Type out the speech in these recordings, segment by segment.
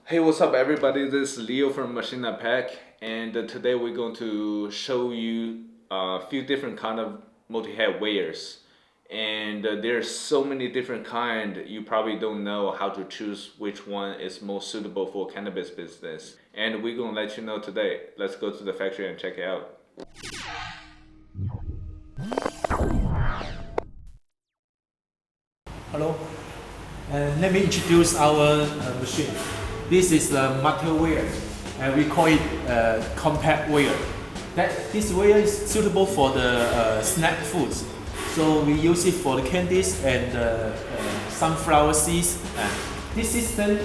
Hey, what's up everybody? This is Leo from Machine Pack, and today we're going to show you a few different kind of multi-head weighers. And there's so many different kind, you probably don't know how to choose which one is most suitable for cannabis business. And we're going to let you know today. Let's go to the factory and check it out. Hello, let me introduce our machine. This is the material wear, and we call it compact wear. This wear is suitable for the snack foods. So we use it for the candies and sunflower seeds. This system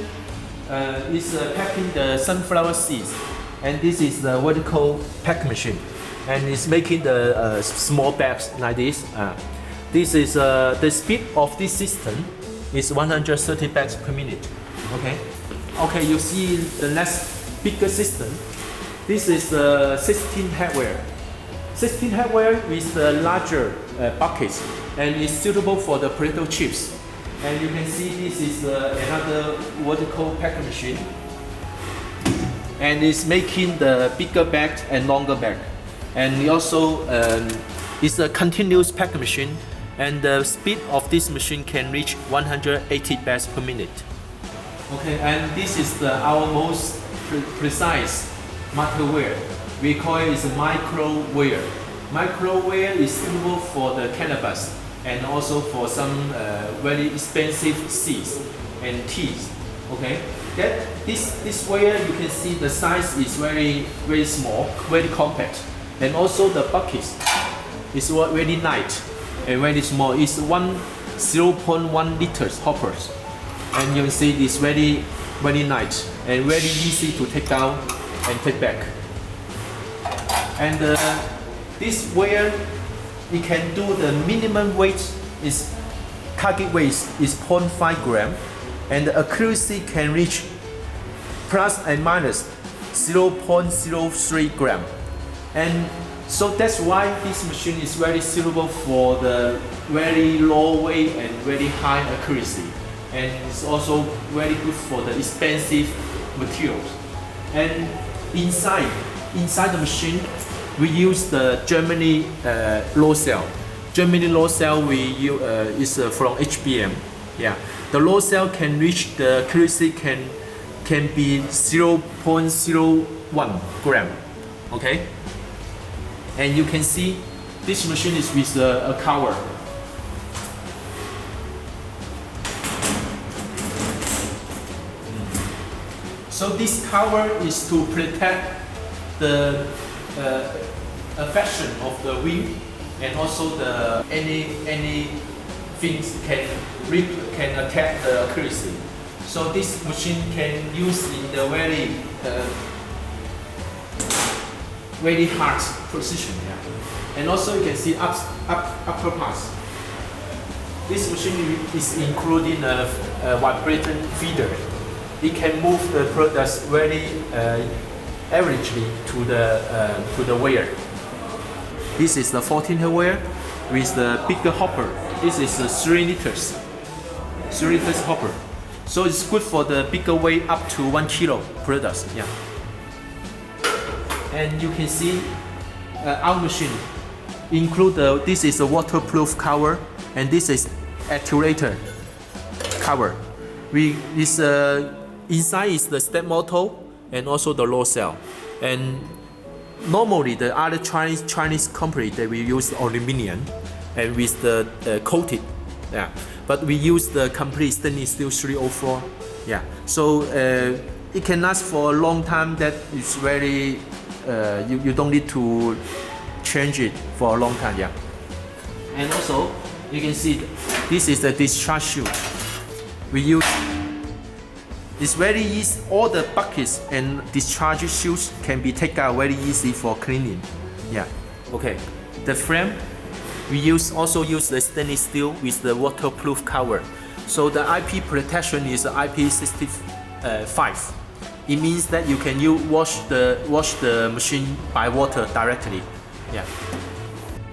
is packing the sunflower seeds, and this is the vertical pack machine, and it's making the small bags like this. This is the speed of this system is 130 bags per minute. Okay, you see the next bigger system. This is the 16 headwear. 16 headwear with the larger buckets and is suitable for the potato chips. And you can see this is another vertical pack machine, and it's making the bigger bag and longer bag. And we also it's a continuous pack machine, and the speed of this machine can reach 180 bags per minute. Okay, and this is our most precise material wear. We call it micro wear. Micro wear is suitable for the cannabis and also for some very expensive seeds and teas. Okay, this wear, you can see the size is very small, very compact, and also the bucket is very light and very small. It's 0.1 liters hoppers, and you can see it's very light and very easy to take down and take back. And this wear, we can do the minimum weight is target weight is 0.5 gram, and the accuracy can reach plus and minus 0.03 gram. And so that's why this machine is very suitable for the very low weight and very high accuracy, and it's also very good for the expensive materials. And inside the machine, we use the Germany low cell. Germany low cell is from HBM. Yeah, the low cell can reach the accuracy can be 0.01 gram. Okay, and you can see this machine is with a cover. So this cover is to protect the affection of the wind, and also any things can attack the accuracy. So this machine can use in the very hard position. Yeah. And also you can see upper parts. This machine is including a vibrating feeder. It can move the products very averagely to the wear. This is the 14 wear with the bigger hopper. This is the 3 liters hopper. So it's good for the bigger weight up to 1 kilo products. Yeah. And you can see our machine include this is a waterproof cover, and this is actuator cover. Inside is the step motor and also the low cell. And normally the other Chinese company, they will use aluminum and with the coated. Yeah. But we use the complete stainless steel 304. Yeah. So it can last for a long time. That is very you don't need to change it for a long time. Yeah. And also you can see this is the discharge chute. We use. It's very easy. All the buckets and discharge chutes can be taken out very easy for cleaning. Yeah. Okay. The frame, we also use the stainless steel with the waterproof cover. So the IP protection is IP65. It means that you can wash the machine by water directly. Yeah.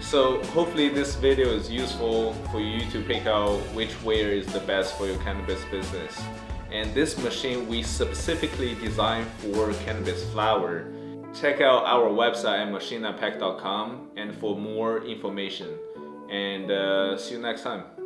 So hopefully this video is useful for you to pick out which wear is the best for your cannabis business. And this machine we specifically designed for cannabis flower. Check out our website at machinepack.com and for more information. And see you next time.